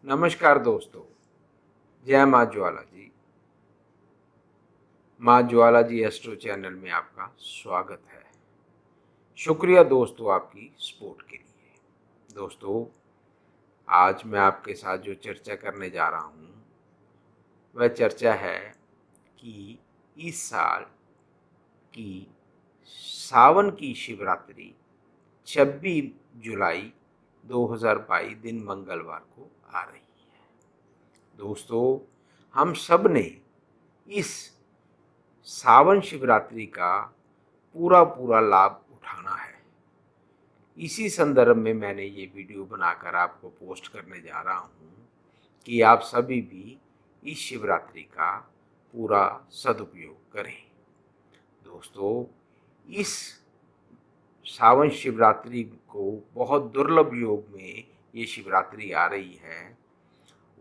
नमस्कार दोस्तों, जय माँ ज्वाला जी। माँ ज्वाला जी एस्ट्रो चैनल में आपका स्वागत है। शुक्रिया दोस्तों आपकी सपोर्ट के लिए। दोस्तों, आज मैं आपके साथ जो चर्चा करने जा रहा हूँ वह चर्चा है कि इस साल की सावन की शिवरात्रि 26 जुलाई 2022 दिन मंगलवार को आ रही है। दोस्तों, हम सब ने इस सावन शिवरात्रि का पूरा लाभ उठाना है। इसी संदर्भ में मैंने ये वीडियो बनाकर आपको पोस्ट करने जा रहा हूँ कि आप सभी भी इस शिवरात्रि का पूरा सदुपयोग करें। दोस्तों, इस सावन शिवरात्रि को बहुत दुर्लभ योग में ये शिवरात्रि आ रही है।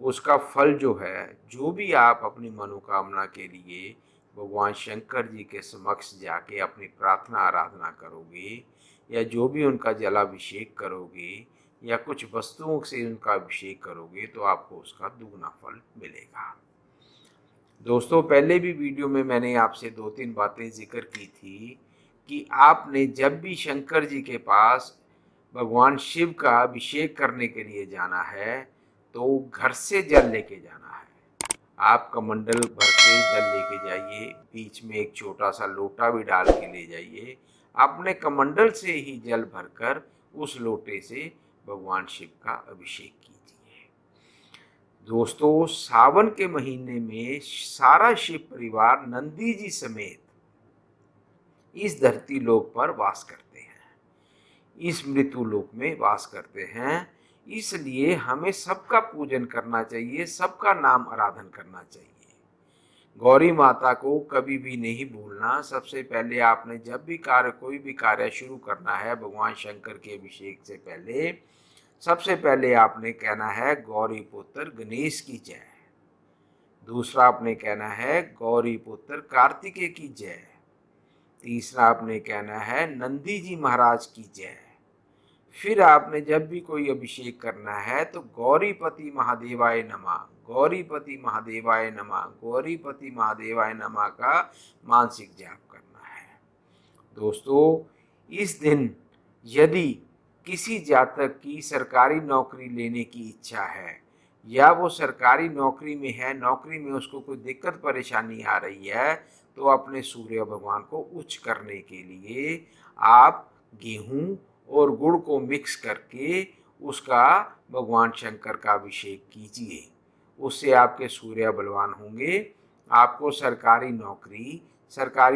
उसका फल जो है, जो भी आप अपनी मनोकामना के लिए भगवान शंकर जी के समक्ष जाके अपनी प्रार्थना आराधना करोगे या जो भी उनका जलाभिषेक करोगे या कुछ वस्तुओं से उनका अभिषेक करोगे तो आपको उसका दुगना फल मिलेगा। दोस्तों, पहले भी वीडियो में मैंने आपसे 2-3 बातें जिक्र की थी कि आपने जब भी शंकर जी के पास भगवान शिव का अभिषेक करने के लिए जाना है तो घर से जल लेके जाना है। आप कमंडल भर के जल लेके जाइए, बीच में एक छोटा सा लोटा भी डाल के ले जाइए। अपने कमंडल से ही जल भरकर उस लोटे से भगवान शिव का अभिषेक कीजिए। दोस्तों, सावन के महीने में सारा शिव परिवार नंदी जी समेत इस धरती लोक पर वास करते हैं, इस मृत्यु लोक में वास करते हैं। इसलिए हमें सबका पूजन करना चाहिए, सबका नाम आराधन करना चाहिए। गौरी माता को कभी भी नहीं भूलना। सबसे पहले आपने जब भी कोई भी कार्य शुरू करना है भगवान शंकर के अभिषेक से पहले, सबसे पहले आपने कहना है गौरी पुत्र गणेश की जय। दूसरा आपने कहना है गौरी पुत्र कार्तिकेय की जय। तीसरा आपने कहना है नंदी जी महाराज की जय। फिर आपने जब भी कोई अभिषेक करना है तो गौरीपति महादेवाय नमः, गौरीपति महादेवाय नमः, गौरीपति महादेवाय नमः का मानसिक जाप करना है। दोस्तों, इस दिन यदि किसी जातक की सरकारी नौकरी लेने की इच्छा है या वो सरकारी नौकरी में है, नौकरी में उसको कोई दिक्कत परेशानी आ रही है, तो अपने सूर्य भगवान को उच्च करने के लिए आप गेहूं और गुड़ को मिक्स करके उसका भगवान शंकर का अभिषेक कीजिए। उससे आपके सूर्य बलवान होंगे। आपको सरकारी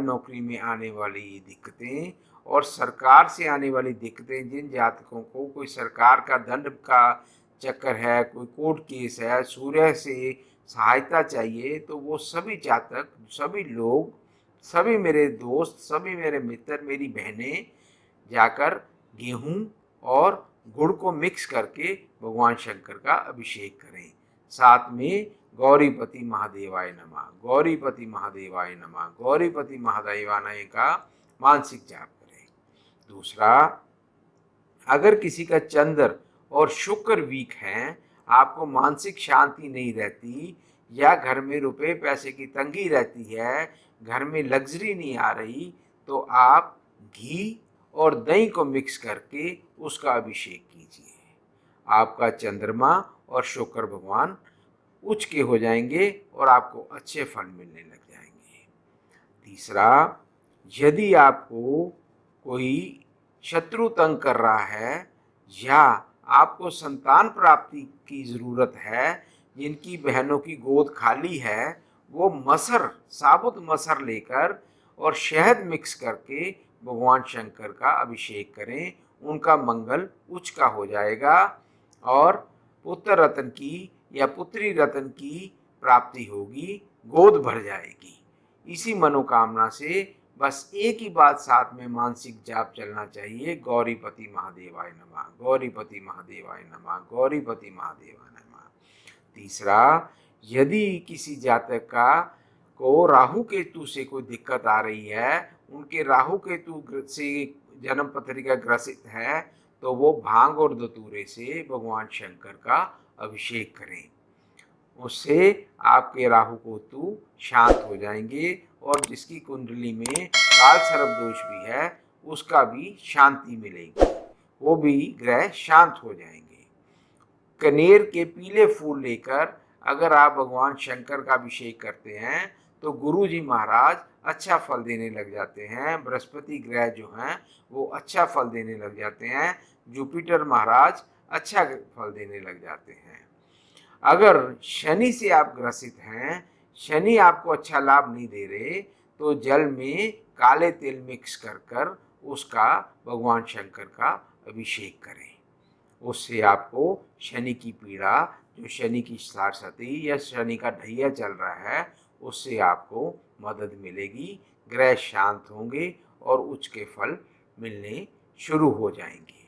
नौकरी में आने वाली दिक्कतें और सरकार से आने वाली दिक्कतें, जिन जातकों को कोई सरकार का दंड का चक्कर है, कोई कोर्ट केस है, सूर्य से सहायता चाहिए, तो वो सभी जातक, सभी लोग, सभी मेरे दोस्त, सभी मेरे मित्र, मेरी बहनें जाकर गेहूं और गुड़ को मिक्स करके भगवान शंकर का अभिषेक करें। साथ में गौरीपति महादेवाय नमः, गौरीपति महादेवाय नमः, गौरीपति महादेवाय का मानसिक जाप करें। दूसरा, अगर किसी का चंद्र और शुक्र वीक हैं, आपको मानसिक शांति नहीं रहती या घर में रुपए पैसे की तंगी रहती है, घर में लग्जरी नहीं आ रही, तो आप घी और दही को मिक्स करके उसका अभिषेक कीजिए। आपका चंद्रमा और शुक्र भगवान उच्च के हो जाएंगे और आपको अच्छे फल मिलने लग जाएंगे। तीसरा, यदि आपको कोई शत्रु तंग कर रहा है या आपको संतान प्राप्ति की ज़रूरत है, जिनकी बहनों की गोद खाली है, वो मसर, साबुत मसर लेकर और शहद मिक्स करके भगवान शंकर का अभिषेक करें। उनका मंगल उच्च का हो जाएगा और पुत्र रत्न की या पुत्री रत्न की प्राप्ति होगी, गोद भर जाएगी। इसी मनोकामना से बस एक ही बात साथ में मानसिक जाप चलना चाहिए, गौरीपति महादेवाय नमः, गौरीपति महादेवाय नमः, गौरीपति महादेवाय नमः। तीसरा, यदि किसी जातक को राहु केतु से कोई दिक्कत आ रही है, उनके राहु केतु से जन्म पत्रिका ग्रसित है तो वो भांग और धतूरे से भगवान शंकर का अभिषेक करें। उससे आपके राहु केतु शांत हो जाएंगे और जिसकी कुंडली में काल सर्प दोष भी है उसका भी शांति मिलेगी, वो भी ग्रह शांत हो जाएंगे। कनेर के पीले फूल लेकर अगर आप भगवान शंकर का अभिषेक करते हैं तो गुरु जी महाराज अच्छा फल देने लग जाते हैं। बृहस्पति ग्रह जो हैं वो अच्छा फल देने लग जाते हैं। जुपिटर महाराज अच्छा फल देने लग जाते हैं। अगर शनि से आप ग्रसित हैं, शनि आपको अच्छा लाभ नहीं दे रहे, तो जल में काले तिल मिक्स कर कर उसका भगवान शंकर का अभिषेक करें। उससे आपको शनि की पीड़ा, जो शनि की सारसती या शनि का ढैया चल रहा है, उससे आपको मदद मिलेगी। ग्रह शांत होंगे और उच्च के फल मिलने शुरू हो जाएंगे।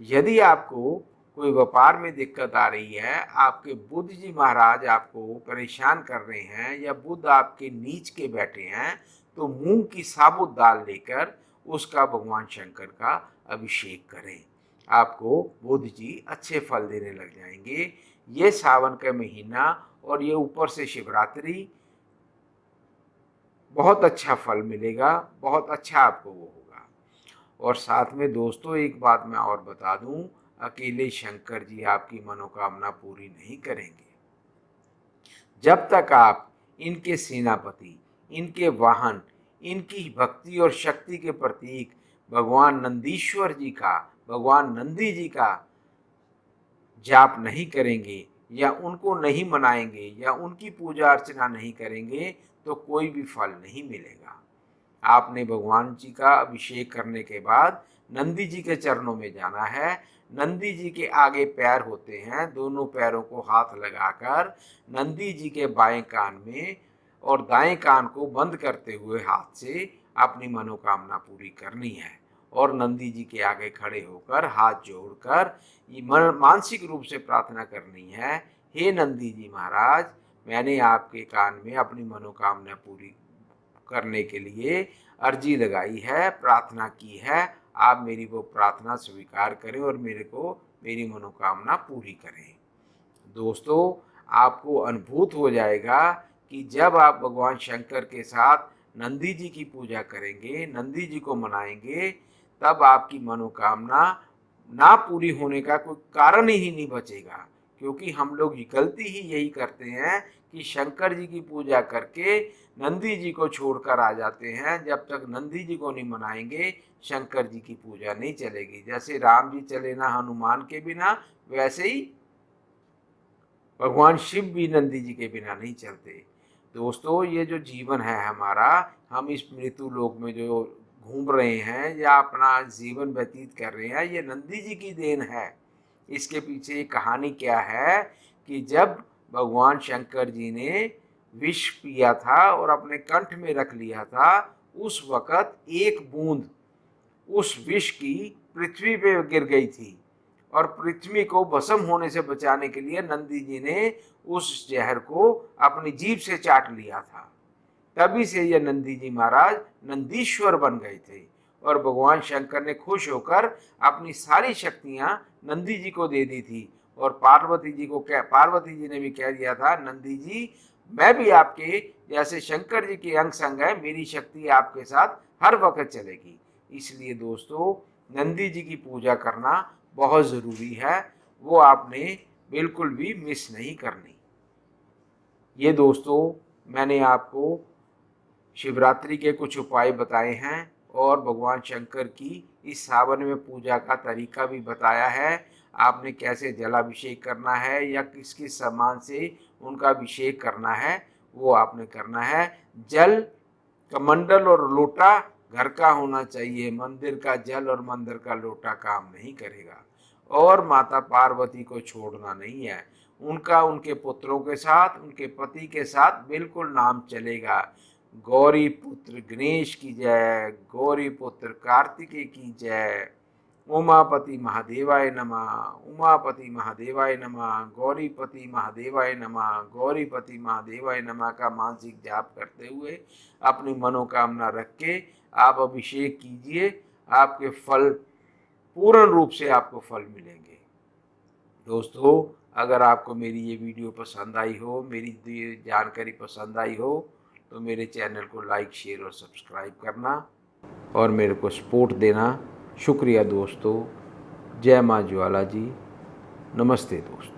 यदि आपको कोई व्यापार में दिक्कत आ रही है, आपके बुध जी महाराज आपको परेशान कर रहे हैं या बुध आपके नीच के बैठे हैं, तो मूंग की साबुत दाल लेकर उसका भगवान शंकर का अभिषेक करें। आपको बुध जी अच्छे फल देने लग जाएंगे। ये सावन का महीना और ये ऊपर से शिवरात्रि, बहुत अच्छा फल मिलेगा, बहुत अच्छा आपको वो होगा। और साथ में दोस्तों एक बात मैं और बता दूं, अकेले शंकर जी आपकी मनोकामना पूरी नहीं करेंगे। जब तक आप इनके सेनापति, इनके वाहन, इनकी भक्ति और शक्ति के प्रतीक भगवान नंदीश्वर जी का, भगवान नंदी जी का जाप नहीं करेंगे या उनको नहीं मनाएंगे या उनकी पूजा अर्चना नहीं करेंगे तो कोई भी फल नहीं मिलेगा। आपने भगवान जी का अभिषेक करने के बाद नंदी जी के चरणों में जाना है। नंदी जी के आगे पैर होते हैं, दोनों पैरों को हाथ लगाकर नंदी जी के बाएं कान में और दाएं कान को बंद करते हुए हाथ से अपनी मनोकामना पूरी करनी है और नंदी जी के आगे खड़े होकर हाथ जोड़कर ये मानसिक रूप से प्रार्थना करनी है, हे नंदी जी महाराज, मैंने आपके कान में अपनी मनोकामना पूरी करने के लिए अर्जी लगाई है, प्रार्थना की है, आप मेरी वो प्रार्थना स्वीकार करें और मेरे को मेरी मनोकामना पूरी करें। दोस्तों, आपको अनुभूत हो जाएगा कि जब आप भगवान शंकर के साथ नंदी जी की पूजा करेंगे, नंदी जी को मनाएंगे, तब आपकी मनोकामना ना पूरी होने का कोई कारण ही नहीं बचेगा। क्योंकि हम लोग गलती ही यही करते हैं कि शंकर जी की पूजा करके नंदी जी को छोड़कर आ जाते हैं। जब तक नंदी जी को नहीं मनाएंगे शंकर जी की पूजा नहीं चलेगी। जैसे राम जी चले ना हनुमान के बिना, वैसे ही भगवान शिव भी नंदी जी के बिना नहीं चलते। दोस्तों, ये जो जीवन है हमारा, हम इस मृत्यु लोक में जो घूम रहे हैं या अपना जीवन व्यतीत कर रहे हैं, ये नंदी जी की देन है। इसके पीछे कहानी क्या है कि जब भगवान शंकर जी ने विष पिया था और अपने कंठ में रख लिया था, उस वक़्त एक बूंद उस विष की पृथ्वी पे गिर गई थी और पृथ्वी को भस्म होने से बचाने के लिए नंदी जी ने उस जहर को अपनी जीभ से चाट लिया था। तभी से ये नंदी जी महाराज नंदीश्वर बन गए थे और भगवान शंकर ने खुश होकर अपनी सारी शक्तियां नंदी जी को दे दी थी। और पार्वती जी ने भी कह दिया था, नंदी जी मैं भी आपके जैसे शंकर जी के अंग संग है, मेरी शक्ति आपके साथ हर वक्त चलेगी। इसलिए दोस्तों, नंदी जी की पूजा करना बहुत ज़रूरी है, वो आपने बिल्कुल भी मिस नहीं करनी। ये दोस्तों, मैंने आपको शिवरात्रि के कुछ उपाय बताए हैं और भगवान शंकर की इस सावन में पूजा का तरीका भी बताया है। आपने कैसे जलाभिषेक करना है या किस किस सामान से उनका अभिषेक करना है, वो आपने करना है। जल, कमंडल और लोटा घर का होना चाहिए। मंदिर का जल और मंदिर का लोटा काम नहीं करेगा। और माता पार्वती को छोड़ना नहीं है, उनका उनके पुत्रों के साथ, उनके पति के साथ बिल्कुल नाम चलेगा। गौरी पुत्र गणेश की जय, गौरी पुत्र कार्तिकेय की जय, उमापति महादेवाय नमः, उमापति महादेवाय नमः, गौरीपति महादेवाय नमः, गौरीपति महादेवाय नमः का मानसिक जाप करते हुए अपनी मनोकामना रख के आप अभिषेक कीजिए। आपके फल पूर्ण रूप से आपको फल मिलेंगे। दोस्तों, अगर आपको मेरी ये वीडियो पसंद आई हो, मेरी ये जानकारी पसंद आई हो, तो मेरे चैनल को लाइक, शेयर और सब्सक्राइब करना और मेरे को सपोर्ट देना। शुक्रिया दोस्तों। जय माँ ज्वाला जी। नमस्ते दोस्तों।